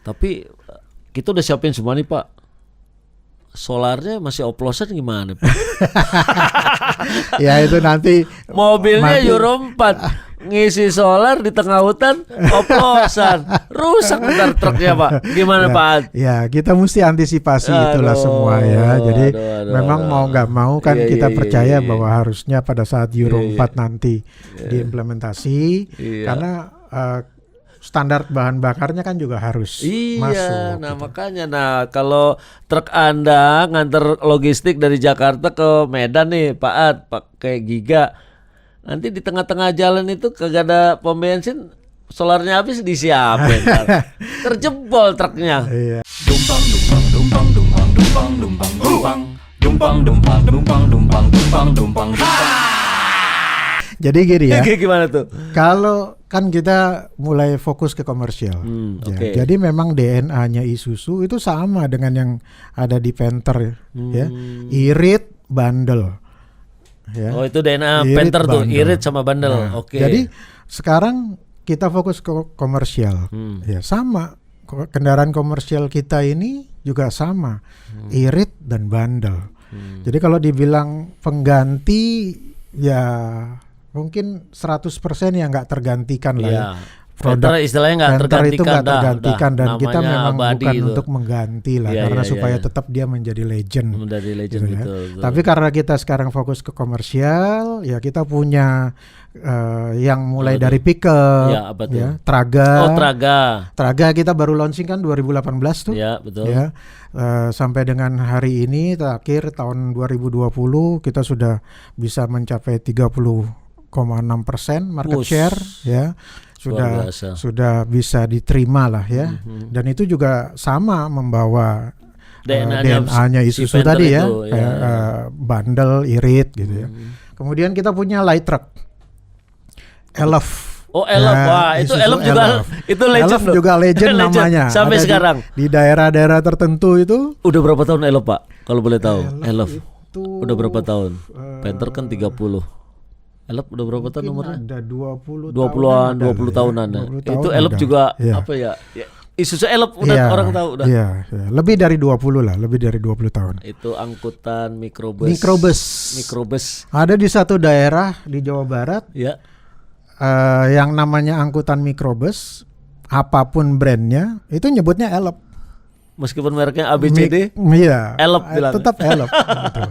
Tapi kita udah siapin semua nih Pak. Solarnya masih oplosan gimana Pak? Ya itu nanti mobilnya Euro 4 ngisi solar di tengah hutan oplosan, rusak ntar truknya Pak. Gimana ya, Pak? Ya kita mesti antisipasi itulah semua ya. Jadi memang mau nggak mau kan kita percaya bahwa harusnya pada saat Euro 4 nanti diimplementasi karena standar bahan bakarnya kan juga harus masuk. Nah gitu. Makanya kalau truk Anda nganter logistik dari Jakarta ke Medan nih Pak Ad, pakai Giga, nanti di tengah-tengah jalan itu kagak ada pom bensin, solarnya habis disiapin. Terjebol truknya. Iya. Dumpang dumpang dumpang dumpang dumpang dumpang dumpang dumpang dumpang dumpang dumpang dumpang dumpang. Jadi gini ya. Gimana tuh? Kalau kan kita mulai fokus ke komersial. Jadi memang DNA-nya Isuzu itu sama dengan yang ada di Panther ya. Irit, bandel. Ya. Oh itu DNA Irit, Panther tuh, bandel. irit sama bandel. Nah, Oke. Jadi sekarang kita fokus ke komersial. Ya sama. Kendaraan komersial kita ini juga sama. Irit dan bandel. Jadi kalau dibilang pengganti ya mungkin 100% yang nggak tergantikan lah ya. Produk istilahnya nggak tergantikan, itu nggak tergantikan dan kita memang bukan itu untuk mengganti lah karena supaya tetap dia menjadi legend. Menjadi legend gitu betul. Tapi karena kita sekarang fokus ke komersial, ya kita punya yang mulai dari pickup, ya, Traga. Oh Traga. Traga kita baru launching kan 2018 tuh. Ya betul. Ya, sampai dengan hari ini terakhir tahun 2020 kita sudah bisa mencapai 30,6% market share ya. Sudah bisa diterima lah ya. Dan itu juga sama membawa DNA-nya Isuzu tadi ya, kayak bandel, irit gitu ya. Kemudian kita punya light truck Elf. Oh Elf, wah itu Elf juga itu legend. Elf juga legend namanya. Sampai sekarang. Di daerah-daerah tertentu itu. Udah berapa tahun Elf Pak? Kalau boleh tahu. Elf. Udah berapa tahun? Panther kan 30. Elf udah berapa tahun umurnya? Ada 20 tahunan. Itu Elf juga apa ya? Isuzu Elf udah orang tahu udah. Iya, lebih dari 20 lah, lebih dari 20 tahun. Itu angkutan mikrobus. Ada di satu daerah di Jawa Barat. Ya. Yang namanya angkutan mikrobus, apapun brandnya, itu nyebutnya Elf. Meskipun mereknya ABCD, Elf bilang. Tetap Elf. Gitu.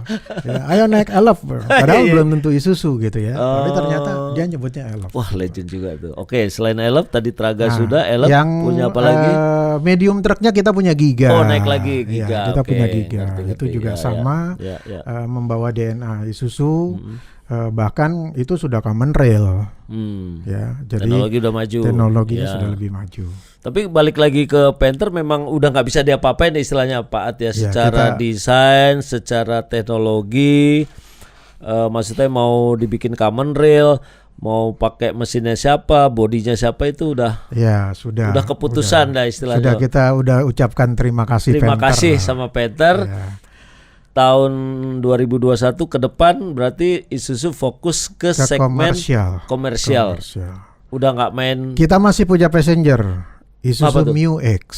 Ya, ayo naik Elf, padahal belum tentu Isuzu gitu ya. Tapi ternyata dia nyebutnya Elf. Wah legend juga tuh. Oke, selain Elf tadi Traga sudah, Elf punya apa lagi? Medium truknya kita punya Giga. Oh naik lagi Giga. Ya, kita punya Giga. Itu juga sama, membawa DNA Isuzu. Bahkan itu sudah common rail, ya. Jadi teknologi udah maju. Teknologinya sudah lebih maju. Tapi balik lagi ke Panther, memang udah nggak bisa diapa-apain istilahnya Pak At ya, secara desain, secara teknologi. Maksudnya mau dibikin common rail, mau pakai mesinnya siapa, bodinya siapa itu udah. Ya sudah. Udah keputusan dah istilahnya. Sudah kita ucapkan terima kasih. Terima kasih sama Panther. Ya. Tahun 2021 ke depan berarti Isuzu fokus ke segmen komersial. Udah nggak main. Kita masih punya passenger Isuzu Mu X.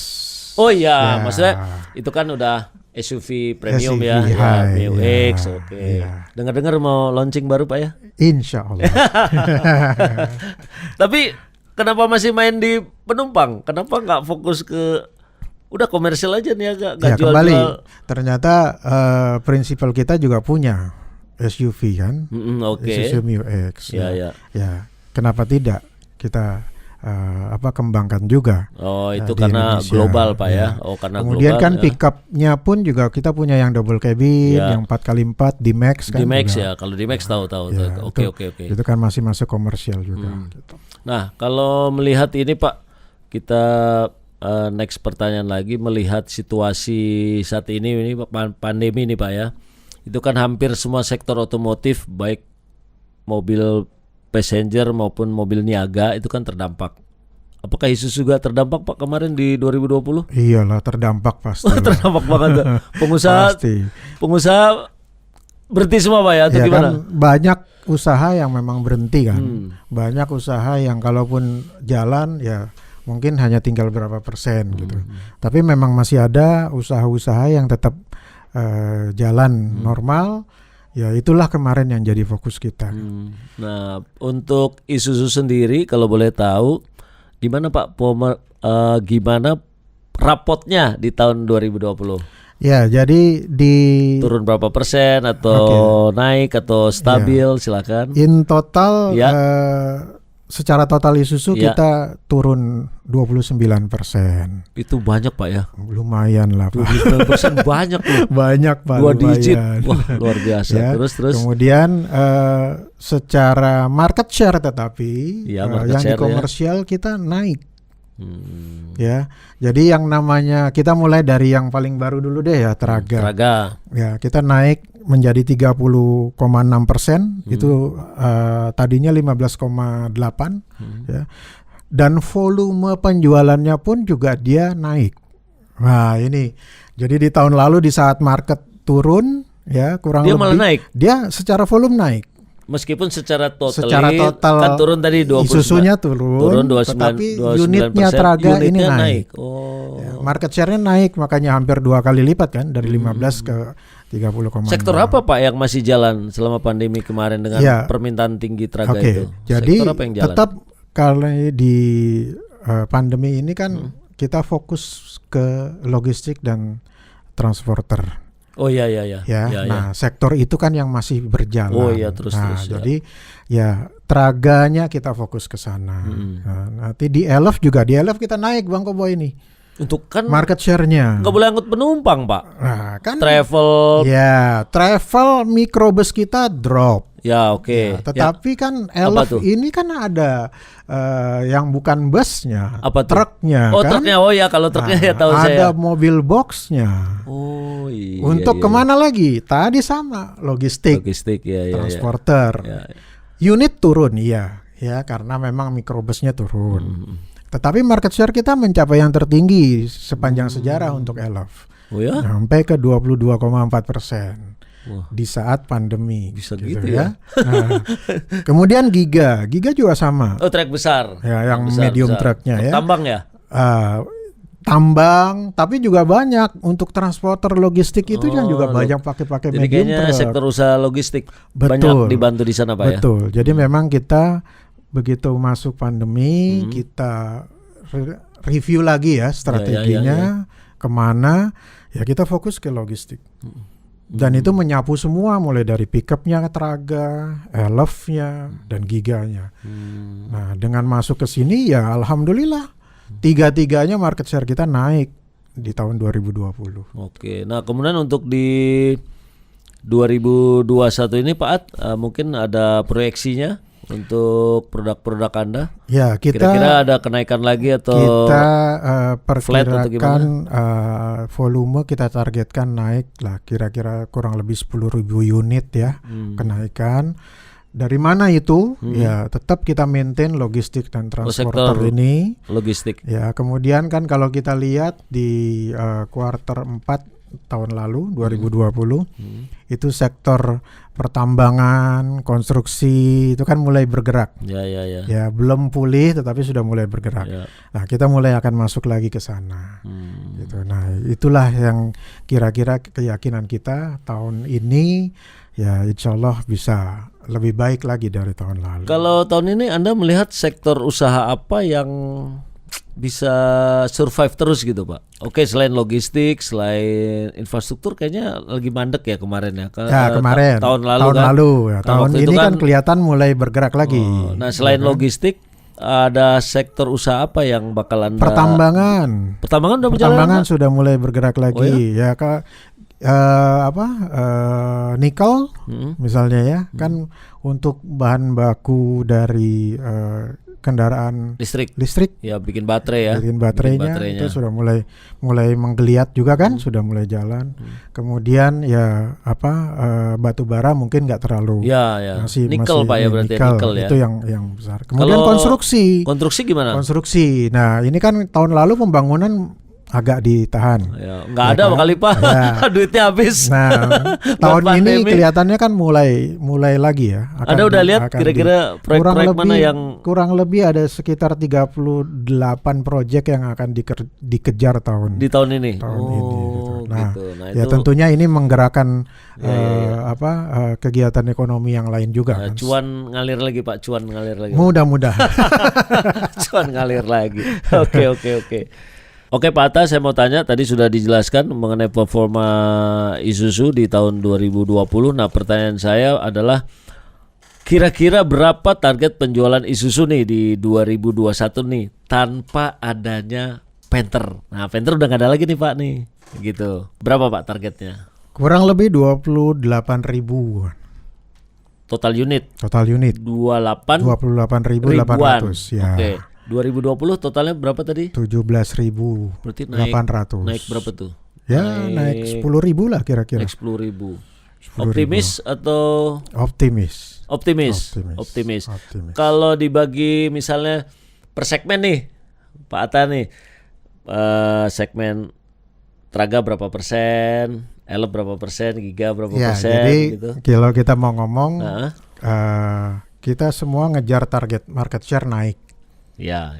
Oh iya, maksudnya itu kan udah SUV premium SUV ya, Mu X. Oke. Ya. Dengar-dengar mau launching baru Pak ya? Insya Allah. Tapi kenapa masih main di penumpang? Kenapa nggak fokus ke udah komersial aja nih agak ya, kembali ternyata prinsipal kita juga punya SUV kan, Isuzu Mu X. Ya, kenapa tidak kita kembangkan juga? Oh itu karena Indonesia. Global Pak ya. Oh karena kemudian global, kan pickupnya pun juga kita punya yang double cabin, yang 4x4 D-Max kan. D-Max juga. Ya, kalau D-Max tahu. Oke. Itu kan masih masuk komersial juga. Gitu. Nah kalau melihat ini Pak, kita next pertanyaan lagi, melihat situasi saat ini pandemi nih Pak ya, itu kan hampir semua sektor otomotif baik mobil passenger maupun mobil niaga itu kan terdampak. Apakah Isuzu juga terdampak Pak kemarin di 2020? Iyalah terdampak pasti. Terdampak banget. Pengusaha berhenti semua Pak ya atau gimana? Kan banyak usaha yang memang berhenti kan. Banyak usaha yang kalaupun jalan ya mungkin hanya tinggal berapa persen gitu. Tapi memang masih ada usaha-usaha yang tetap jalan normal. Ya itulah kemarin yang jadi fokus kita. Nah, untuk Isuzu sendiri kalau boleh tahu gimana Pak gimana rapotnya di tahun 2020? Ya, jadi turun berapa persen atau naik atau stabil, silakan. In total secara total Isuzu kita turun 29%. Itu banyak Pak ya? Lumayan lah Pak. 29% banyak loh. Banyak Pak. 2 digit. Wah, luar biasa. Ya, terus. Kemudian secara market share tetapi yang di komersial kita naik. Ya, jadi yang namanya kita mulai dari yang paling baru dulu deh ya, Traga. Ya, kita naik menjadi 30,6%. Itu tadinya 15,8 ya. Dan volume penjualannya pun juga dia naik. Nah, ini. Jadi di tahun lalu di saat market turun ya, kurang dia lebih malah naik. Dia secara volume naik. Meskipun secara total kan turun tadi 29. Isuzunya turun 29, tetapi unitnya Traga ini naik. Ya, market share-nya naik, makanya hampir 2 kali lipat kan, dari 15 ke 30,6. Sektor apa Pak yang masih jalan selama pandemi kemarin dengan permintaan tinggi Traga itu? Jadi sektor apa yang jalan? Tetap kalau di pandemi ini kan kita fokus ke logistik dan transporter. Oh iya. Nah, sektor itu kan yang masih berjalan. Oh iya, terus. Jadi ya Traganya kita fokus ke sana. Nah, nanti di Elf juga, di Elf kita naik Bang Kobo ini. Untuk kan market share-nya. Nggak boleh angkut penumpang Pak. Nah, kan travel. Ya, travel mikrobus kita drop. Ya oke. Tetapi kan Elf ini kan ada yang bukan busnya, truknya. Oh kan? Truknya, kalau truknya ya tahu Ada saya. mobil boxnya. Oh iya. Untuk kemana lagi? Tadi sama logistik transporter. Ya. Unit turun ya karena memang mikrobusnya turun. Tetapi market share kita mencapai yang tertinggi sepanjang sejarah untuk Elf. Oh ya? Sampai ke 22,4%. Di saat pandemi. Bisa gitu ya. Nah, kemudian Giga juga sama. Oh, truk besar. Ya, yang medium truknya ya. Tambang ya. Tambang, tapi juga banyak untuk transporter logistik itu yang juga banyak pakai medium truk. Jadi sektor usaha logistik banyak dibantu di sana Pak ya. Betul. Jadi memang kita begitu masuk pandemi kita review lagi ya strateginya kemana ya, kita fokus ke logistik. Dan itu menyapu semua mulai dari pickupnya Traga, Elf-nya dan Giganya. Nah, dengan masuk ke sini ya alhamdulillah tiga-tiganya market share kita naik di tahun 2020. Oke. Nah, kemudian untuk di 2021 ini Pak Ad, mungkin ada proyeksinya untuk produk-produk Anda? Ya, kira-kira ada kenaikan lagi atau kita perkirakan volume kita targetkan naik lah kira-kira kurang lebih 10.000 unit ya kenaikan. Dari mana itu? Ya, tetap kita maintain logistik dan transporter ini. Logistik. Ya, kemudian kan kalau kita lihat di kuartal 4 tahun lalu 2020 itu sektor pertambangan, konstruksi itu kan mulai bergerak. Ya, belum pulih tetapi sudah mulai bergerak. Nah, kita mulai akan masuk lagi ke sana. Gitu. Nah, itulah yang kira-kira keyakinan kita tahun ini ya insyaallah bisa lebih baik lagi dari tahun lalu. Kalau tahun ini Anda melihat sektor usaha apa yang bisa survive terus gitu Pak? Oke, selain logistik, selain infrastruktur kayaknya lagi mandek ya kemarin ya. Kemarin tahun lalu. Tahun ini kan kelihatan mulai bergerak lagi. Nah, selain logistik ada sektor usaha apa yang bakal Anda? Pertambangan udah berjalan? Sudah mulai bergerak lagi. Ya nikel misalnya ya kan untuk bahan baku dari kendaraan listrik ya, bikin baterai ya, bikin baterainya itu sudah mulai menggeliat juga kan, sudah mulai jalan. Kemudian ya batu bara mungkin nggak terlalu masih Pak ya, berarti nikel ya, itu yang besar. Kemudian konstruksi gimana? Konstruksi, nah ini kan tahun lalu pembangunan agak ditahan. Ya, nggak ada kali Pak, duitnya habis. Nah, tahun ini kelihatannya kan mulai lagi ya. Ada udah lihat kira-kira proyek-proyek mana yang kurang lebih ada sekitar 38 proyek yang akan dikejar di tahun ini. Gitu. Nah, gitu. Nah, ya tentunya ini menggerakkan kegiatan ekonomi yang lain juga. Kan. Cuan ngalir lagi Pak, cuan ngalir lagi. Mudah-mudahan. Cuan ngalir lagi. Oke. Oke Pak Atta, saya mau tanya, tadi sudah dijelaskan mengenai performa Isuzu di tahun 2020. Nah, pertanyaan saya adalah kira-kira berapa target penjualan Isuzu nih di 2021 nih tanpa adanya Panther. Nah, Panther udah nggak ada lagi nih Pak nih. Gitu. Berapa Pak targetnya? Kurang lebih 28.000 total unit. 28.800 ya. Oke. 2020 totalnya berapa tadi? 17.800. Berarti naik berapa tuh? Ya naik 10.000 lah kira-kira. Naik 10.000. Optimis atau? Optimis. Kalau dibagi misalnya per segmen nih, Pak Atta nih, segmen Traga berapa persen, Elf berapa persen, Giga berapa persen? Jadi gitu. Kalau kita mau ngomong, kita semua ngejar target market share naik. Ya.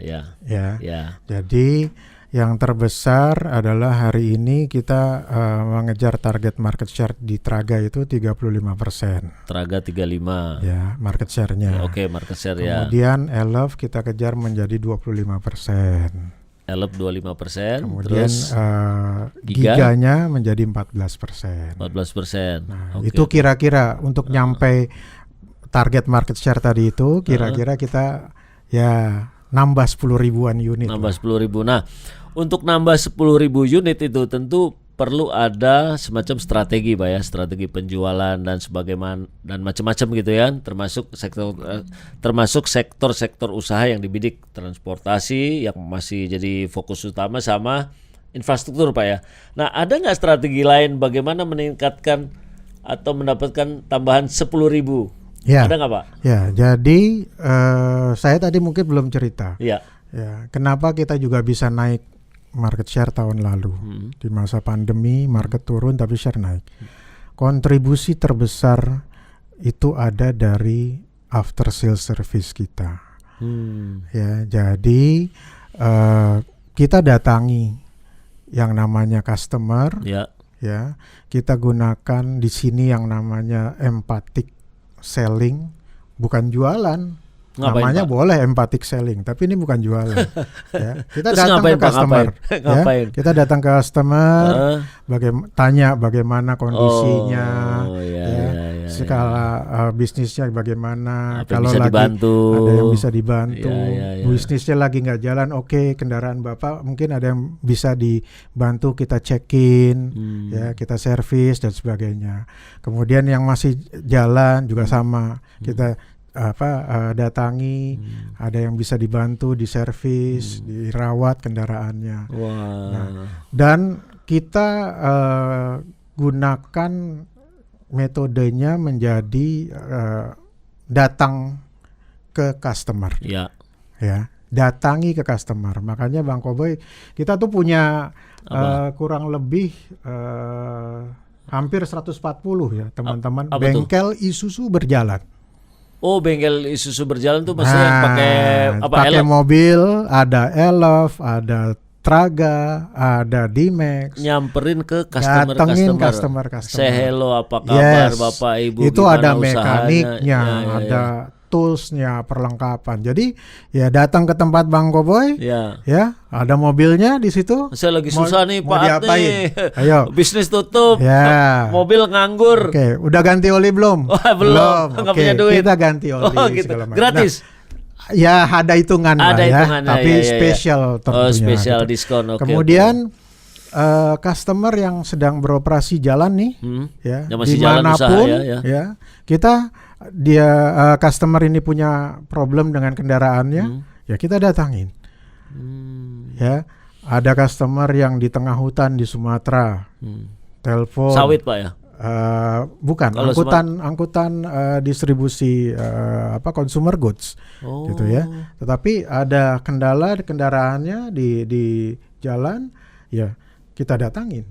Jadi yang terbesar adalah hari ini kita mengejar target market share di Traga itu 35%. Traga 35. Ya, market share-nya. Oke, market share ya. Kemudian Elf kita kejar menjadi 25%. Elf 25%. Kemudian terus Giganya menjadi 14%. 14%. Nah, itu kira-kira untuk nyampe target market share tadi itu kira-kira kita ya nambah 10 ribuan unit. Nambah 10 ribu. Nah, untuk nambah 10 ribu unit itu tentu perlu ada semacam strategi Pak ya, strategi penjualan dan sebagaimana dan macam-macam gitu ya, termasuk sektor-sektor usaha yang dibidik, transportasi yang masih jadi fokus utama sama infrastruktur Pak ya. Nah, ada nggak strategi lain bagaimana meningkatkan atau mendapatkan tambahan 10 ribu? Ya, ada nggak Pak? Ya, jadi saya tadi mungkin belum cerita. Ya. Ya, kenapa kita juga bisa naik market share tahun lalu? Di masa pandemi market turun tapi share naik. Kontribusi terbesar itu ada dari after sales service kita. Ya, jadi kita datangi yang namanya customer. Ya, kita gunakan di sini yang namanya empathic selling, bukan jualan. Ngapain, namanya Pak? Boleh empathic selling, tapi ini bukan jualan. Ya, kita Terus datang ngapain, ke customer. Pak? Ngapain? Kita datang ke customer, tanya bagaimana kondisinya, skala bisnisnya bagaimana. Apa kalau bisa lagi dibantu. Ada yang bisa dibantu, Ya. bisnisnya lagi nggak jalan, oke, kendaraan Bapak mungkin ada yang bisa dibantu, kita check-in, ya, kita servis dan sebagainya. Kemudian yang masih jalan juga sama, kita datangi, ada yang bisa dibantu, diservis, dirawat kendaraannya. Nah, dan kita gunakan metodenya menjadi datang ke customer. Ya, datangi ke customer. Makanya Bang Koboy, kita tuh punya kurang lebih hampir 140 ya teman-teman bengkel Isuzu berjalan. Oh, bengkel Isuzu berjalan tuh maksudnya pakai mobil, ada Elf, ada Traga, ada D-Max. Nyamperin ke customer. Say hello, apa kabar Bapak Ibu? Itu ada mekaniknya, ada toolsnya, perlengkapan. Jadi ya datang ke tempat Bang Koboy, ya ada mobilnya di situ. Saya lagi susah nih Pak nih. Ayo. Bisnis tutup, mobil nganggur. Oke, udah ganti oli belum? Belum. Nggak punya duit. Kita ganti oli. Gitu. Gratis. Ya ada hitungan tapi spesial tentunya. Spesial diskon. Kemudian customer yang sedang beroperasi jalan nih, yang masih dimanapun, jalan usaha, kita customer ini punya problem dengan kendaraannya, ya kita datangin. Ya, ada customer yang di tengah hutan di Sumatera, telepon. Sawit Pak ya? Bukan, angkutan distribusi consumer goods, gitu ya. Tetapi ada kendala kendaraannya di jalan, ya kita datangin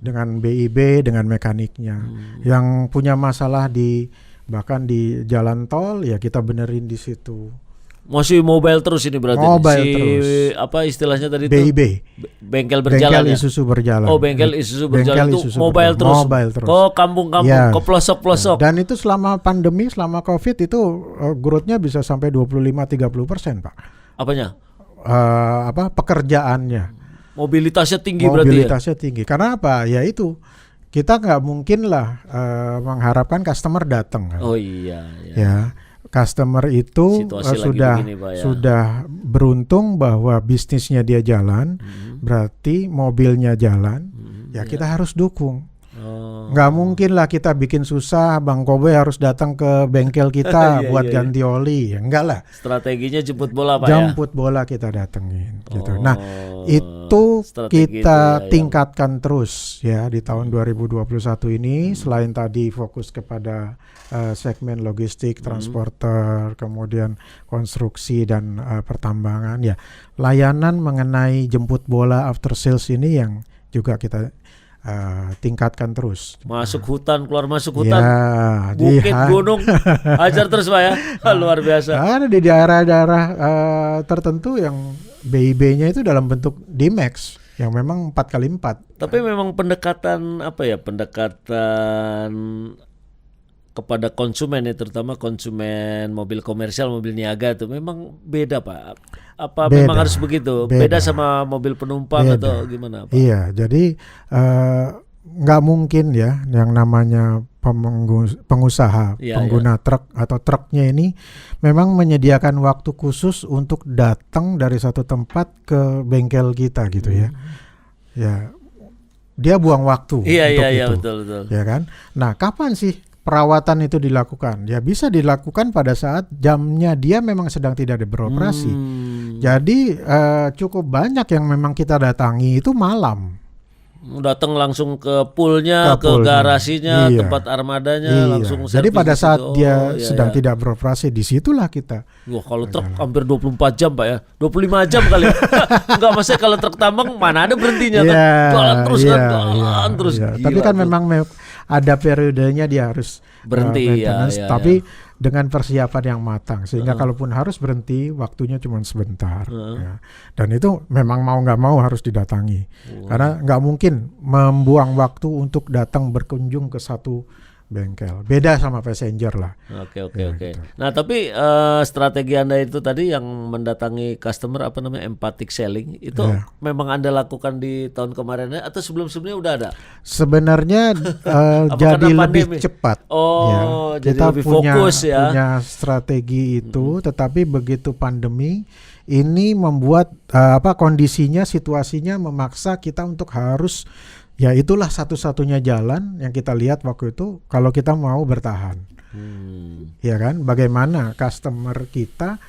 dengan BIB, dengan mekaniknya. Yang punya masalah bahkan di jalan tol, ya kita benerin di situ. Masih mobile terus ini berarti. Mobile terus. Apa istilahnya tadi BIB. Bengkel berjalan. Bengkel ya? Isuzu berjalan. Oh, bengkel Isuzu berjalan itu Isuzu mobile berjalan. terus. Mobile terus. Ke kampung-kampung, Ya. ke pelosok-pelosok. Dan itu selama pandemi, selama Covid itu growth-nya bisa sampai 25-30%, Pak. Apanya? Pekerjaannya. Mobilitasnya tinggi Mobilitasnya berarti tinggi. Karena apa? Ya itu. Kita nggak mungkin lah mengharapkan customer datang kan. Oh iya. Ya, customer itu Situasi lagi sudah begini, Pak, ya. sudah beruntung bahwa bisnisnya dia jalan, berarti mobilnya jalan, ya kita harus dukung. Nggak mungkin lah kita bikin susah, Bang Kobe harus datang ke bengkel kita buat ganti oli, ya enggak lah. Strateginya jemput bola, Pak, Jemput bola kita datengin gitu. Nah, itu strategi kita itu ya, tingkatkan terus ya di tahun 2021 ini. Selain tadi fokus kepada segmen logistik, transporter, kemudian konstruksi dan pertambangan, ya layanan mengenai jemput bola after sales ini yang juga kita tingkatkan terus. Masuk hutan, keluar masuk hutan, Ya, bukit, gunung, hajar terus, Pak ya. Luar biasa. Ada di daerah-daerah tertentu yang BIB-nya itu dalam bentuk D-Max yang memang 4x4. Tapi memang pendekatan kepada konsumen ya, terutama konsumen mobil komersial, mobil niaga itu memang beda, Pak. Apa Beda. memang harus begitu? Beda sama mobil penumpang atau gimana, Pak? Iya, jadi nggak mungkin ya yang namanya pengusaha, pengguna truk atau truknya ini memang menyediakan waktu khusus untuk datang dari satu tempat ke bengkel kita gitu ya. Ya, dia buang waktu untuk Iya, itu. betul. Ya kan? Nah, kapan sih perawatan itu dilakukan? Ya bisa dilakukan pada saat jamnya dia memang sedang tidak beroperasi. Jadi cukup banyak yang memang kita datangi itu malam. Datang langsung ke poolnya, ke garasinya, Iya. tempat armadanya, langsung Jadi servis pada di saat situ. dia Iya, sedang iya. tidak beroperasi, disitulah kita. Wah, kalau truk hampir 24 jam, Pak ya. 25 jam kali. Enggak, maksudnya kalau truk tambang mana ada berhentinya kan. Jalan terus kan, jalan terus. Iya. Gila Tapi kan tuh. memang ada periodenya dia harus Berhenti, maintenance, ya, tapi dengan persiapan yang matang sehingga kalaupun harus berhenti waktunya cuma sebentar. Ya. Dan itu memang mau nggak mau harus didatangi karena nggak mungkin membuang waktu untuk datang berkunjung ke satu bengkel. Beda sama passenger lah. Oke. Gitu. Nah, tapi strategi Anda itu tadi yang mendatangi customer empathic selling itu memang Anda lakukan di tahun kemarin atau sebelum-sebelumnya udah ada? Sebenarnya jadi lebih cepat. Jadi kita lebih punya, fokus ya. punya strategi itu, tetapi begitu pandemi ini membuat kondisinya, situasinya memaksa kita untuk harus. Ya itulah satu-satunya jalan yang kita lihat waktu itu kalau kita mau bertahan. Ya kan, bagaimana customer kita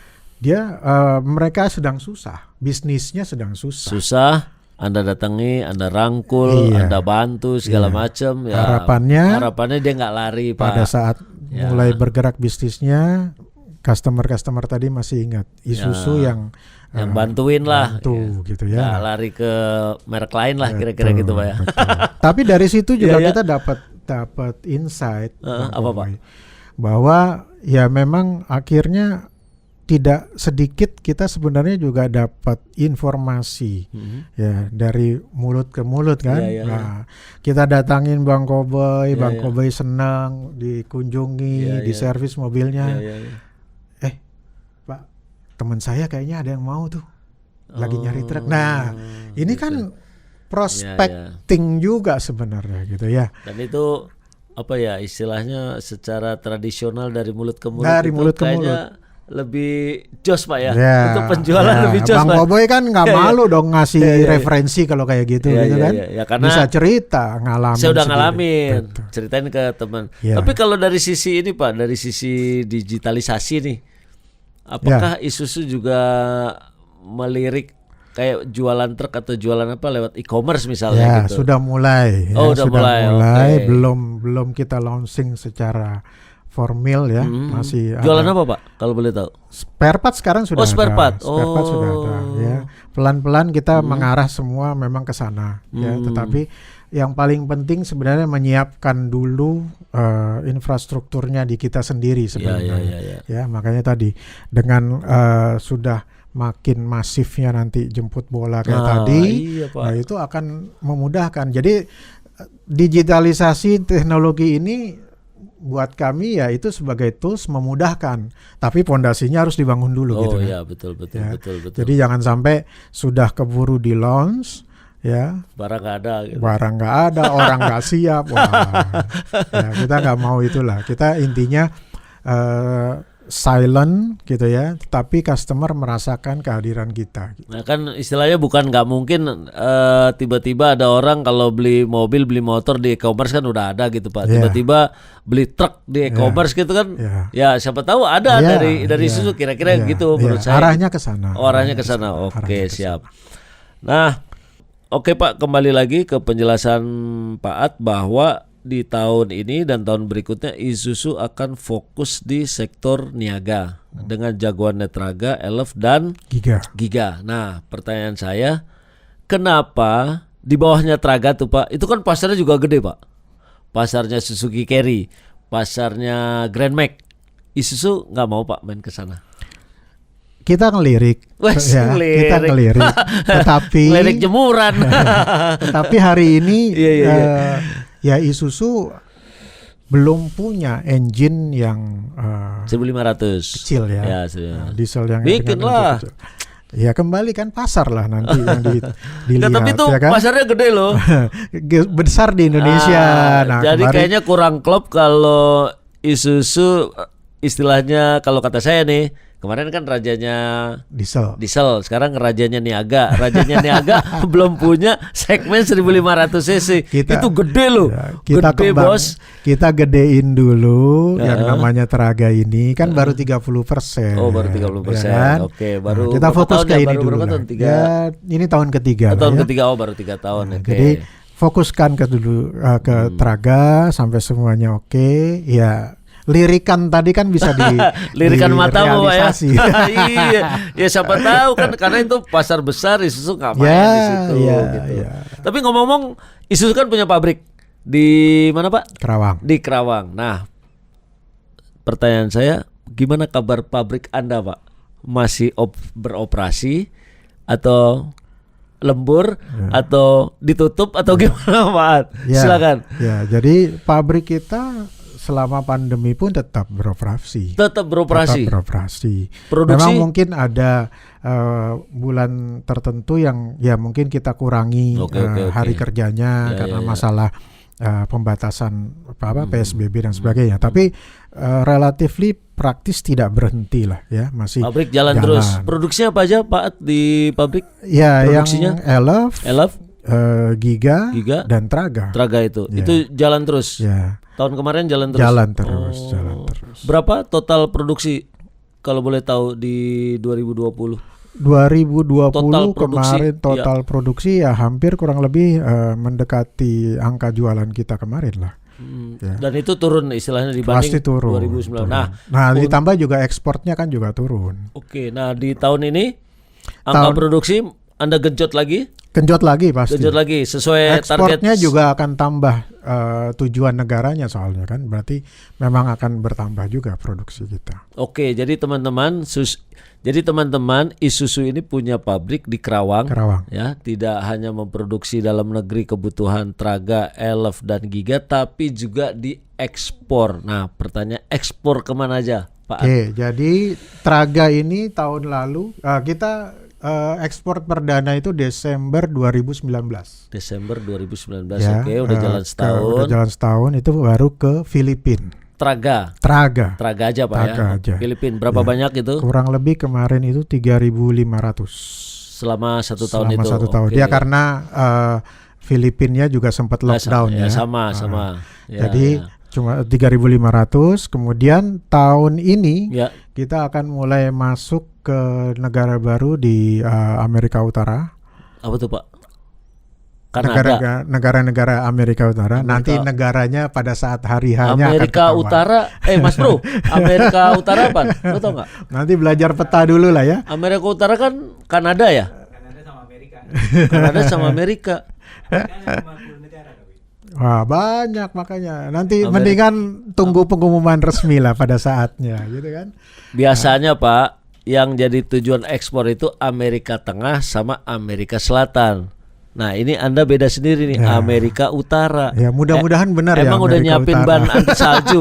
mereka sedang susah, bisnisnya sedang susah. Susah, Anda datangi, Anda rangkul, Anda bantu segala macam. Ya, harapannya dia nggak lari, Pak. Pada saat mulai bergerak bisnisnya, customer tadi masih ingat Isuzu yang bantuin lah, gitu ya. Nggak lari ke merek lain lah, kira-kira gitu, Pak ya. Tapi dari situ juga kita dapat insight apa, Pak? Bahwa ya memang akhirnya tidak sedikit kita sebenarnya juga dapat informasi ya dari mulut ke mulut kan. Nah, kita datangin Bang Koboy, Bang Koboy senang dikunjungi, diservis mobilnya. Pak, teman saya kayaknya ada yang mau tuh lagi nyari truk. Nah, ini kan prospecting juga sebenarnya gitu ya. Dan itu istilahnya secara tradisional dari mulut ke mulut. Dari itu mulut ke kayaknya mulut. Lebih jos, Pak ya. Itu penjualan lebih jos, Bang Pak. Koboy kan nggak malu dong ngasih referensi kalau kayak gitu gitu kan. Karena bisa cerita ngalamin. Saya udah sendiri. ngalamin. Betul. Ceritain ke teman. Ya. Tapi kalau dari sisi ini, Pak, dari sisi digitalisasi nih, apakah Isuzu juga melirik kayak jualan truk atau jualan lewat e-commerce misalnya gitu? Sudah mulai. Udah mulai. Okay. Belum kita launching secara formal ya, masih jualan ada. apa, Pak? Kalau boleh tahu. Spare part sekarang sudah ada. Spare part. Spare part sudah ada ya. pelan-pelan kita mengarah semua memang ke sana ya. Tetapi yang paling penting sebenarnya menyiapkan dulu infrastrukturnya di kita sendiri sebenarnya. Ya, makanya tadi dengan sudah makin masifnya nanti jemput bola kayak tadi, nah itu akan memudahkan. Jadi digitalisasi teknologi ini buat kami ya itu sebagai tools memudahkan, tapi pondasinya harus dibangun dulu gitu. Iya, betul. Jadi jangan sampai sudah keburu di launch ya, barang nggak ada gitu. Barang nggak ada, orang nggak siap. Wah, ya, kita nggak mau itulah. Kita intinya silent gitu ya, tapi customer merasakan kehadiran kita. Nah kan istilahnya bukan nggak mungkin tiba-tiba ada orang kalau beli mobil, beli motor di e-commerce kan udah ada gitu Pak. Tiba-tiba beli truk di e-commerce gitu kan, ya siapa tahu ada dari Isuzu kira-kira gitu menurut saya. Arahnya ke sana. Arahnya ke sana. Oke, siap. Nah, oke Pak, kembali lagi ke penjelasan Pak At bahwa di tahun ini dan tahun berikutnya Isuzu akan fokus di sektor niaga dengan jagoan Netraga, Elf dan Giga. Nah, pertanyaan saya, kenapa di bawahnya Traga tuh Pak? Itu kan pasarnya juga gede Pak. Pasarnya Suzuki Carry, pasarnya Grand Max. Isuzu nggak mau Pak main ke sana. Kita ngelirik, kita ngelirik, tetapi ngelirik jemuran. Tetapi hari ini ya Isuzu belum punya engine yang 1.500 kecil ya, diesel yang bikin lah. Ya kembali kan pasar lah nanti yang dilihat. Tapi itu ya kan? Pasarnya gede loh, besar di Indonesia. Nah, jadi kayaknya kurang klop kalau Isuzu istilahnya kalau kata saya nih. Kemarin kan rajanya diesel, sekarang rajanya niaga. Rajanya niaga belum punya segmen 1.500 cc. Itu gede loh. Ya, gede bos. Kita gedein dulu yang namanya Traga ini kan baru 30%. Oh, baru 30%. Ya kan? Oke, baru kita fokus ke ini dulu. Ya, ini tahun ketiga. Tahun ketiga, baru 3 tahun. Jadi fokuskan ke Traga sampai semuanya oke. Ya. Lirikan tadi kan bisa lirikan matamu ya. Iya. Ya siapa tahu kan karena itu pasar besar Isuzu nggak main di situ gitu. Tapi ngomong-ngomong Isuzu kan punya pabrik di mana Pak? Kerawang. Di Kerawang. Nah, pertanyaan saya, gimana kabar pabrik Anda Pak? Masih beroperasi atau lembur atau ditutup atau gimana Pak? Silakan. Ya, jadi pabrik kita selama pandemi pun tetap beroperasi. Produksi. Memang mungkin ada bulan tertentu yang ya mungkin kita kurangi hari kerjanya karena masalah pembatasan PSBB dan sebagainya. Tapi relatively praktis tidak berhenti lah ya, masih pabrik jalan terus. Produksinya apa aja Pak di pabrik? Ya, produksinya yang Elf, Giga dan Traga. Traga itu jalan terus. Ya. Tahun kemarin jalan terus. Jalan terus. Berapa total produksi kalau boleh tahu di 2020? 2020 kemarin total produksi ya hampir kurang lebih mendekati angka jualan kita kemarin lah. Dan itu turun istilahnya dibanding pasti turun, 2019. Turun. Nah ditambah juga ekspornya kan juga turun. Oke, nah di tahun ini angka produksi Anda genjot lagi? Genjot lagi pasti. Genjot lagi sesuai ekspornya target. juga akan tambah tujuan negaranya soalnya kan, berarti memang akan bertambah juga produksi kita. Oke, jadi teman-teman Isuzu ini punya pabrik di Kerawang. Ya, tidak hanya memproduksi dalam negeri kebutuhan Traga, Elf dan Giga, tapi juga diekspor. Nah, pertanyaan ekspor kemana aja, Pak? Oke, jadi Traga ini tahun lalu kita ekspor perdana itu Desember 2019. Desember 2019, ya, oke, udah jalan setahun. Udah jalan setahun, itu baru ke Filipina. Traga aja Pak. Traga ya. aja. Filipina berapa banyak itu? Kurang lebih kemarin itu 3.500. Selama 1 tahun itu. Selama 1 tahun. Dia karena Filipina juga sempat lockdown ya. Sama. Jadi cuma 3.500. Kemudian tahun ini kita akan mulai masuk ke negara baru di Amerika Utara. Apa tuh Pak? Kanada. Negara-negara Amerika Utara. Nanti negaranya pada saat hari hanya Amerika Utara. Mas Bro, Amerika Utara apa? Lo tau nggak? Nanti belajar peta dulu lah ya. Amerika Utara kan Kanada ya? Kanada sama Amerika. Wah, banyak makanya. Nanti Amerika. mendingan tunggu pengumuman resmi lah pada saatnya, gitu kan? Biasanya Pak, yang jadi tujuan ekspor itu Amerika Tengah sama Amerika Selatan. Nah ini Anda beda sendiri nih, Ya. Amerika Utara. Ya mudah-mudahan benar ya. Emang udah Amerika nyiapin Utara. ban anti salju.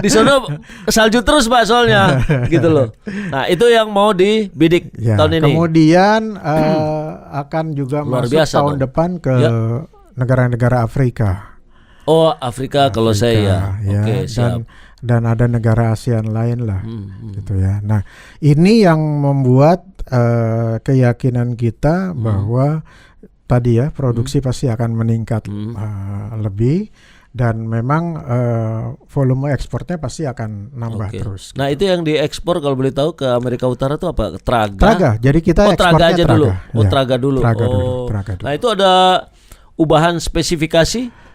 Di sana salju terus Pak soalnya, gitu loh. Nah itu yang mau dibidik Ya, tahun ini. kemudian akan juga Luar masuk biasa tahun dong. depan ke Ya. negara-negara Afrika. Oh Afrika kalau saya ya, oke siap. dan ada negara ASEAN lain lah, Hmm. gitu ya. Nah, ini yang membuat keyakinan kita bahwa tadi ya produksi pasti akan meningkat lebih, dan memang volume ekspornya pasti akan nambah Oke. terus. Nah itu yang diekspor kalau boleh tahu ke Amerika Utara tuh apa? Traga. Traga, jadi kita Traga ekspornya aja dulu. Oh Ya, traga dulu. Traga oh. dulu, traga dulu. Nah itu ada ubahan spesifikasi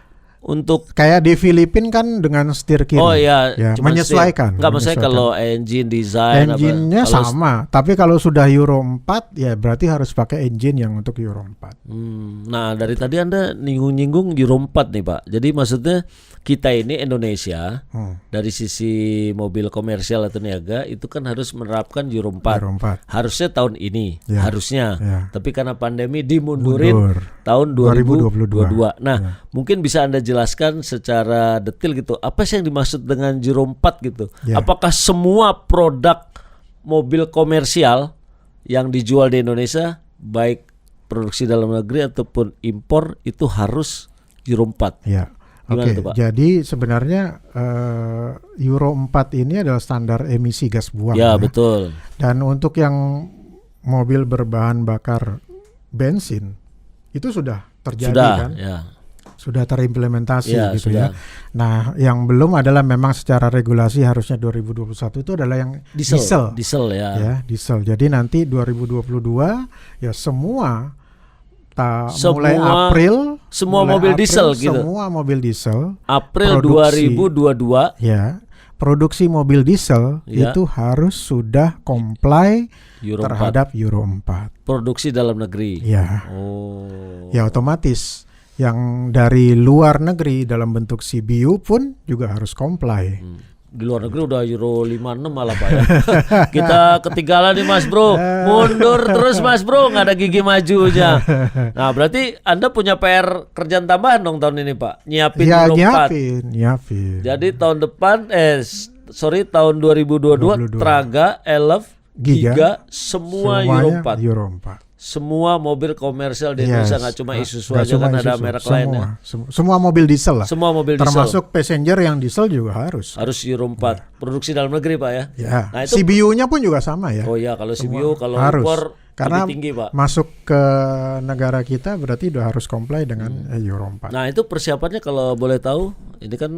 untuk Kayak di Filipina kan dengan setir kiri. oh iya, ya, cuma menyesuaikan. Enggak maksudnya kalau engine design Engine-nya apa? Kalau sama, tapi kalau sudah Euro 4 ya berarti harus pakai engine yang untuk Euro 4. Nah dari tadi Anda nyinggung-nyinggung Euro 4 nih Pak. Jadi maksudnya kita ini Indonesia dari sisi mobil komersial atau niaga itu kan harus menerapkan Euro 4. Euro 4. Harusnya tahun ini, Ya. harusnya. Ya. Tapi karena pandemi dimundurin Mundur. tahun 2022. 2022. Nah, mungkin bisa Anda jelaskan secara detail gitu. Apa sih yang dimaksud dengan Euro 4 gitu? Ya. Apakah semua produk mobil komersial yang dijual di Indonesia baik produksi dalam negeri ataupun impor itu harus Euro 4? Ya. Gimana Oke, tuh, Pak? jadi sebenarnya Euro 4 ini adalah standar emisi gas buang. Ya, betul. Dan untuk yang mobil berbahan bakar bensin itu sudah terjadi Sudah, kan? ya. Sudah terimplementasi Ya, gitu sudah. ya. Nah, yang belum adalah memang secara regulasi harusnya 2021 itu adalah yang diesel. Diesel ya. Ya, diesel. Jadi nanti 2022 ya semua mulai April semua mulai mobil April, diesel gitu. Semua mobil diesel April produksi. 2022 ya, produksi mobil diesel Ya. itu harus sudah comply Euro 4. terhadap Euro 4. Produksi dalam negeri. Ya. Oh. Ya otomatis yang dari luar negeri dalam bentuk CBU pun juga harus comply. Di luar negeri udah Euro 56 malah Pak ya. Kita ketinggalan nih Mas Bro. Mundur terus Mas Bro, nggak ada gigi majunya. Nah berarti Anda punya PR kerjaan tambahan dong tahun ini Pak. Nyiapin Ya Euro 4. nyiapin. Jadi tahun depan tahun 2022 Traga, Elf, Giga semua Euro Semuanya 4. Euro 4. Semua mobil komersial di Indonesia nggak cuma Isuzu aja kan ada merek lainnya. Semua mobil diesel lah. Semua mobil diesel. Termasuk passenger yang diesel juga harus. Harus Euro 4. Produksi dalam negeri Pak ya. Ya. Nah, itu CBU-nya pun juga sama ya. oh ya kalau CBU kalau harus. impor Karena lebih tinggi Pak. masuk ke negara kita berarti udah harus comply dengan Euro 4. Nah itu persiapannya kalau boleh tahu ini kan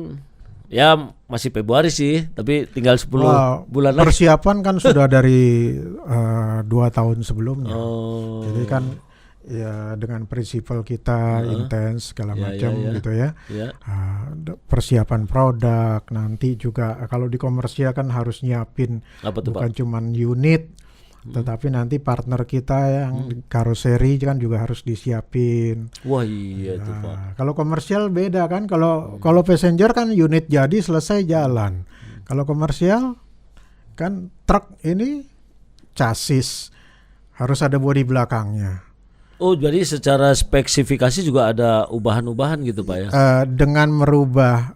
ya masih Februari sih tapi tinggal 10 bulan lagi. Persiapan kan sudah dari 2 tahun sebelumnya. Oh. Jadi kan ya dengan prinsipal kita intens segala macam gitu ya. Ya. Persiapan produk nanti juga kalau di komersial kan harus nyiapin Apa tuh bukan Pak? cuman unit tetapi nanti partner kita yang karoseri kan juga harus disiapin. Wah iya itu Pak. Nah, kalau komersial beda kan, kalau passenger kan unit jadi selesai jalan. Kalau komersial kan truk ini chassis harus ada bodi belakangnya. Oh jadi secara spesifikasi juga ada ubahan-ubahan gitu Pak ya? Dengan merubah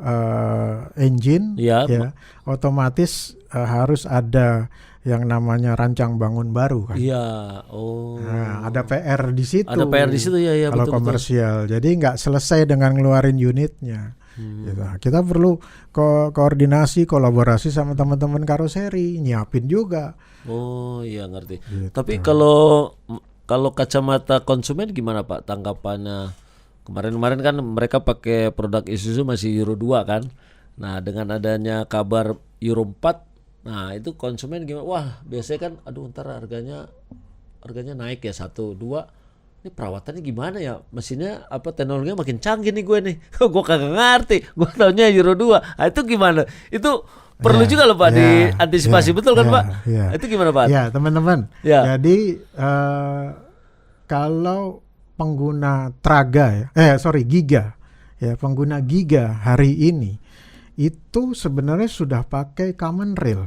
engine, Ya. ya otomatis harus ada yang namanya rancang bangun baru kan. Iya. Oh. Nah, ada PR di situ. Ada PR di situ ya Kalau betul-betul. komersial, jadi nggak selesai dengan ngeluarin unitnya. Gitu. Kita perlu koordinasi, kolaborasi sama teman-teman karoseri, nyiapin juga. Oh iya ngerti. Gitu. Tapi kalau kacamata konsumen gimana Pak tanggapannya? Kemarin kan mereka pakai produk Isuzu masih Euro 2 kan. Nah dengan adanya kabar Euro 4, nah itu konsumen gimana? Wah biasanya kan aduh ntar harganya naik ya 1, 2. Ini perawatannya gimana ya? Mesinnya apa teknologinya makin canggih nih gue nih. Gue kagak ngerti. Gue taunya Euro 2. Nah, itu gimana? Itu perlu juga loh Pak diantisipasi betul kan Pak? Ya. Itu gimana Pak? Ya teman-teman. Ya. Jadi kalau pengguna Traga Giga ya, pengguna Giga hari ini itu sebenarnya sudah pakai Common Rail.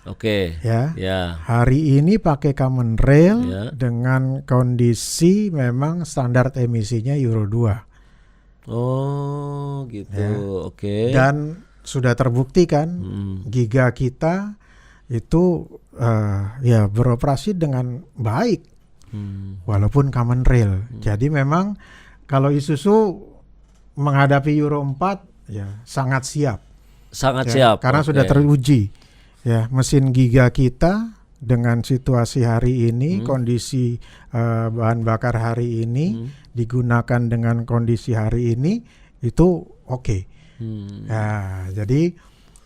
Oke. Ya. Ya. Hari ini pakai Common Rail Ya. dengan kondisi memang standar emisinya Euro 2. Oh, gitu. Ya. Oke. Dan sudah terbukti kan Giga kita itu ya beroperasi dengan baik walaupun Common Rail. Jadi memang kalau Isuzu menghadapi Euro 4 ya sangat siap. Sangat Ya, siap. karena sudah teruji. Ya, mesin Giga kita dengan situasi hari ini, kondisi bahan bakar hari ini digunakan dengan kondisi hari ini itu oke. Ya, jadi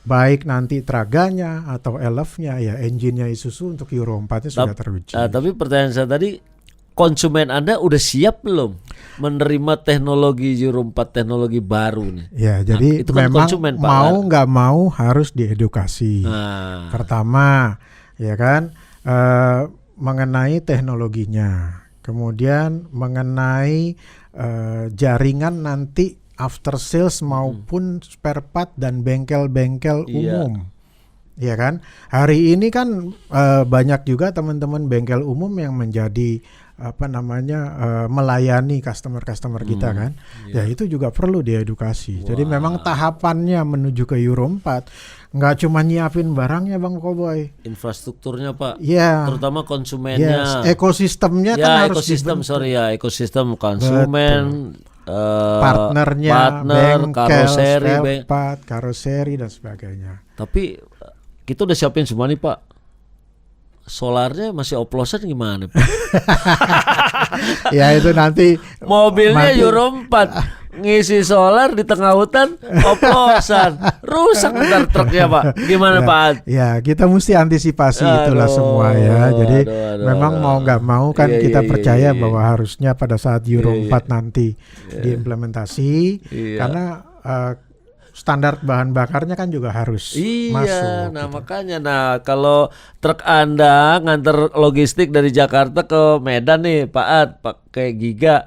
baik nanti Traganya atau Elf-nya ya engine-nya Isuzu untuk Euro 4-nya sudah teruji. Tapi pertanyaan saya tadi, konsumen Anda udah siap belum menerima teknologi Euro 4, teknologi baru nih? Ya, jadi itu kan memang konsumen, Pak. mau nggak mau harus diedukasi. Nah, Pertama, ya kan, mengenai teknologinya, kemudian mengenai jaringan nanti after sales maupun spare part dan bengkel-bengkel umum. Ya kan? Hari ini kan banyak juga teman-teman bengkel umum yang menjadi melayani customer kita kan. Ya itu juga perlu diedukasi. Jadi memang tahapannya menuju ke Euro 4 nggak cuma nyiapin barangnya Bang Koboy. infrastrukturnya Pak. Ya. Terutama konsumennya. Ekosistemnya Ya, kan harus ekosistem, dibentuk. ekosistem konsumen, Partner, bengkel, karoseri, spare part, karoseri dan sebagainya. Tapi kita udah siapin semua nih Pak. Solarnya masih oplosan gimana Pak? Ya itu nanti Mobilnya Euro 4 ngisi solar di tengah hutan oplosan, rusak ntar truknya Pak. Gimana Pak? Ya kita mesti antisipasi itulah semua ya. Jadi memang mau nggak mau kan kita percaya bahwa harusnya pada saat Euro 4 nanti diimplementasi karena standar bahan bakarnya kan juga harus masuk. Nah makanya, kalau truk Anda nganter logistik dari Jakarta ke Medan nih Pak Ad, pakai Giga,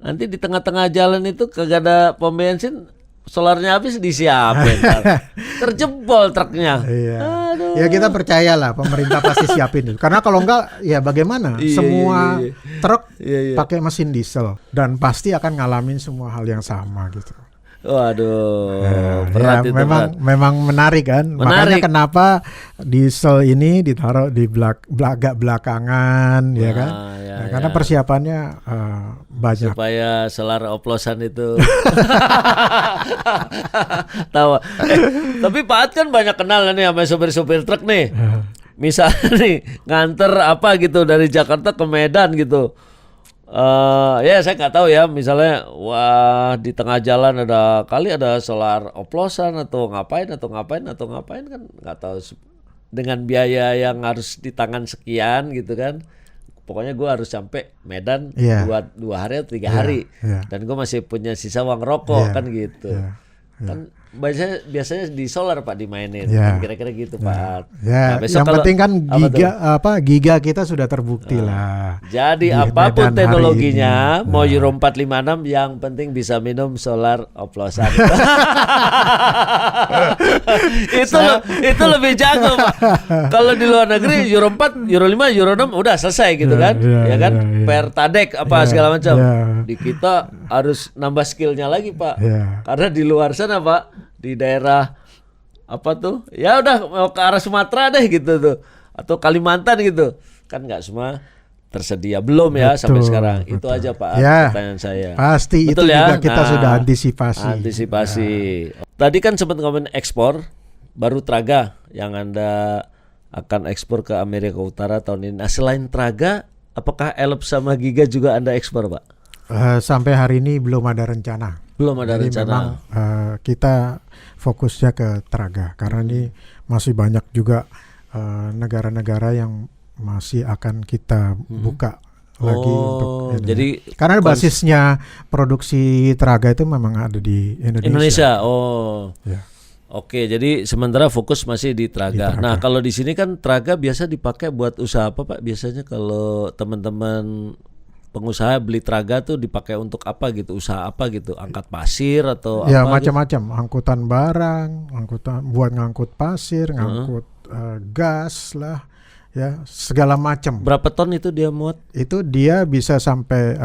nanti di tengah-tengah jalan itu kagak ada pom bensin, solarnya habis disiapin, terjebol truknya. Iya. Ya kita percayalah pemerintah pasti siapin itu. Karena kalau enggak ya bagaimana? Semua truk pakai mesin diesel dan pasti akan ngalamin semua hal yang sama gitu. Waduh, berat itu memang menarik kan. Makanya kenapa diesel ini ditaruh di agak belakangan, ya kan? Karena persiapannya banyak. Supaya solar oplosan itu. Tahu. Tapi Pak Ad kan banyak kenal nih sama sopir-sopir truk nih. Misalnya nih nganter apa gitu dari Jakarta ke Medan gitu. Ya saya nggak tahu ya, misalnya di tengah jalan ada solar oplosan atau ngapain kan nggak tahu, dengan biaya yang harus di tangan sekian gitu kan. Pokoknya gue harus sampai Medan 2 hari atau 3 hari dan gue masih punya sisa uang rokok kan gitu. Kan biasanya di solar Pak dimainin, kan kira-kira gitu Pak. Ya, nah, yang penting kan Giga kita sudah terbukti lah. Jadi apapun teknologinya, mau Euro 456, yang penting bisa minum solar oplosan. itu lebih jago Pak. Kalau di luar negeri Euro 4, Euro 5, Euro 6 udah selesai gitu kan, ya kan, Pertadec apa segala macam. Di kita harus nambah skillnya lagi Pak, karena di luar sana Pak, di daerah apa tuh, ya udah mau ke arah Sumatera deh gitu tuh, atau Kalimantan gitu kan, nggak semua tersedia belum ya sampai sekarang. Itu aja Pak pertanyaan saya. Pasti betul itu ya? Juga kita sudah antisipasi. Tadi kan sempat ngomongin ekspor, baru Traga yang Anda akan ekspor ke Amerika Utara tahun ini. Nah, selain Traga, apakah Elf sama Giga juga Anda ekspor Pak? Sampai hari ini belum ada rencana. Jadi memang kita fokusnya ke Traga karena ini masih banyak juga negara-negara yang masih akan kita buka lagi untuk ini. Jadi karena basisnya produksi Traga itu memang ada di Indonesia. Oh. Ya. Oke, jadi sementara fokus masih di Traga. Nah, kalau di sini kan Traga biasa dipakai buat usaha apa, Pak? Biasanya kalau teman-teman pengusaha beli Traga tuh dipakai untuk apa gitu? Usaha apa gitu? Angkat pasir atau Ya apa? macam-macam, angkutan barang, angkutan buat ngangkut pasir, ngangkut gas lah, ya segala macam. Berapa ton itu dia muat? Itu dia bisa sampai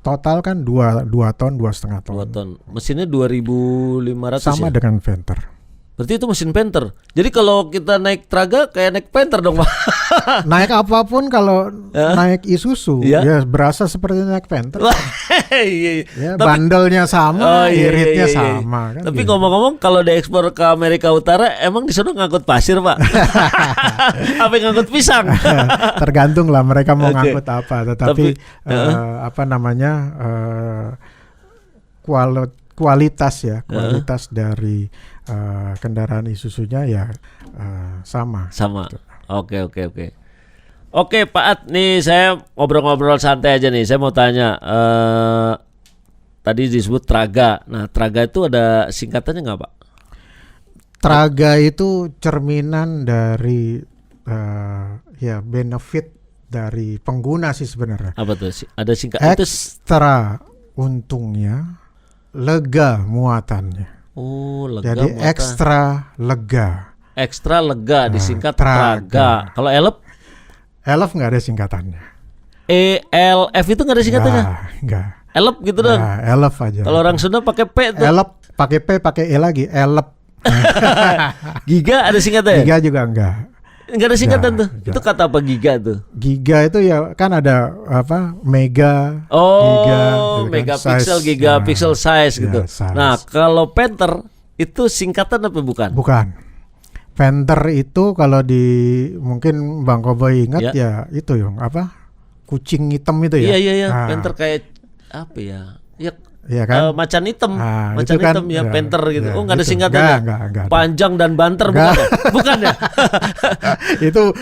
total kan 2 ton, 2,5 ton. 2 ton. Mesinnya 2.500 Sama ya? dengan Venter. Berarti itu mesin Panther. Jadi kalau kita naik Traga kayak naik Panther dong, Pak. Naik apapun kalau naik Isuzu ya berasa seperti naik Venter. Iya. Ya, bandelnya sama, iritnya sama kan. Tapi gitu. ngomong-ngomong kalau diekspor ke Amerika Utara emang di sana ngangkut pasir, Pak? Apa yang ngangkut pisang? Tergantung lah mereka mau ngangkut apa, tetapi apa namanya kualitas dari kendaraan Isuzunya ya sama. Oke. Oke, Pak At, nih saya ngobrol-ngobrol santai aja nih. Saya mau tanya, tadi disebut Traga. Nah, Traga itu ada singkatannya nggak, Pak? Traga itu cerminan dari ya benefit dari pengguna sih sebenarnya. Apa tuh? Ada singkatan itu? Ekstra untungnya, lega muatannya. Oh, lega. Jadi muatan. ekstra lega. Disingkat Traga. Traga. Kalau Elf nggak ada singkatannya. ELF itu nggak ada singkatannya? Nggak. Elf gitu dong. Elf aja. Kalau orang Sunda pakai P tuh. Elf pakai P pakai E lagi. Elf. Giga ada singkatannya? Giga juga enggak. Enggak ada singkatan tuh. Enggak. Itu kata apa giga tuh? Giga itu ya kan ada apa? Mega. Oh, giga, gitu kan. megapixel, Size. gigapixel size Ya, gitu. size. Nah, kalau Panther itu singkatan apa bukan? Bukan. Panther itu kalau di mungkin Bang Koboy ingat ya itu yang apa? Kucing hitam itu ya. Iya. Nah, Panther kayak apa ya? Ya kan? macan hitam. Nah, macan itu kan, hitam ya, Panther gitu. ya, Oh, enggak ada itu. singkatannya. Enggak ada. Panjang dan banter Enggak. bukan ya? Bukan ya?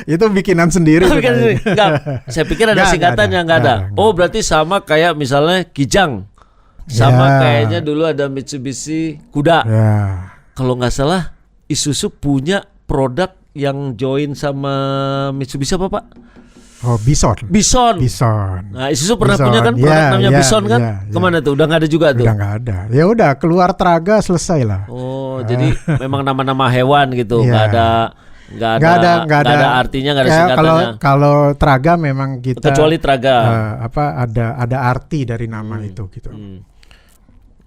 itu bikinan sendiri. Bukan sendiri. Enggak. Saya pikir ada Enggak singkatannya, ada. enggak ada. Enggak. Oh, berarti sama kayak misalnya Kijang. Sama Ya. kayaknya dulu ada Mitsubishi Kuda. Ya. Kalau nggak salah Isuzu punya produk yang join sama Mitsubishi apa, Pak? Oh, Bison. Nah, Isuzu pernah Bison. punya kan produk Ya, namanya ya, Bison kan? ya. Kemana tuh? Udah nggak ada juga tuh? Udah nggak ada. Ya udah keluar Traga selesai lah. Oh, jadi memang nama-nama hewan gitu, Ya. nggak ada artinya, nggak ada Ya, singkatannya. kalau Traga memang kita Kecuali Traga. ada arti dari nama itu gitu.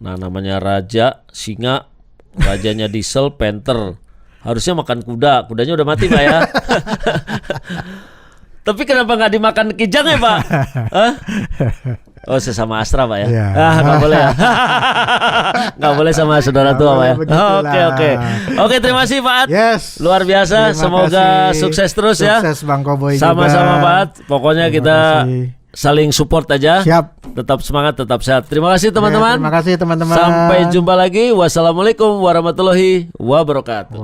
Nah, namanya raja, singa, rajanya diesel, Panther. Harusnya makan kuda, kudanya udah mati, Pak ya. Tapi kenapa nggak dimakan Kijang ya, Pak? Hah? Oh, sesama Astra, Pak ya? Ya. Nggak boleh ya? Nggak boleh sama saudara tua, Pak ya? Begitulah. Oke, terima kasih, Pak At. Yes. Luar biasa, Terima semoga kasih. sukses terus ya. Sukses Bang Koboy Sama-sama, juga. Pak At. Pokoknya Terima kita kasih. saling support aja. Siap. Tetap semangat, tetap sehat. Terima kasih teman-teman. Terima kasih teman-teman. Sampai jumpa lagi. Wassalamualaikum warahmatullahi wabarakatuh.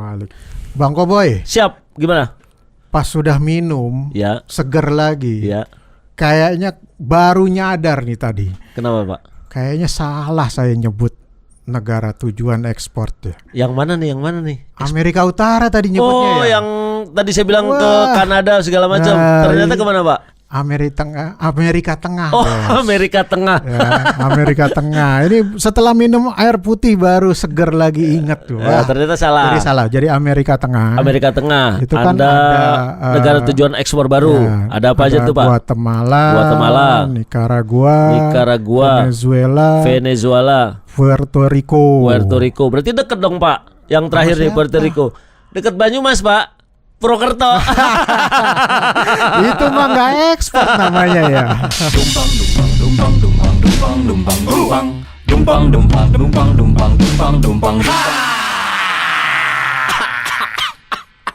Bang Koboy, Siap. Gimana? pas sudah minum, Ya. seger lagi. Ya. Kayaknya baru nyadar nih tadi. Kenapa, Pak? Kayaknya salah saya nyebut negara tujuan ekspor ya. Yang mana nih? Amerika Utara tadi nyebutnya Oh, ya. yang tadi saya bilang ke Wah. Kanada segala macam. Nah, Ternyata kemana, Pak? Amerika Tengah. Oh, Bos. Amerika Tengah. Ya, Amerika Tengah. Ini setelah minum air putih baru seger lagi ingat tuh. Ya, ternyata salah. Jadi salah. Jadi Amerika Tengah. Amerika Tengah. Itu kan ada ada, negara tujuan ekspor baru. Ya, ada apa aja tuh, Pak? Guatemala, Nicaragua, Venezuela, Puerto Rico. Berarti deket dong, Pak. Yang terakhir nih, siapa? Puerto Rico. Deket Banyumas, Pak. Purwokerto. Itu mah nggak ekspor namanya ya. Dumpang dumpang dumpang dumpang dumpang dumpang dumpang dumpang dumpang dumpang dumpang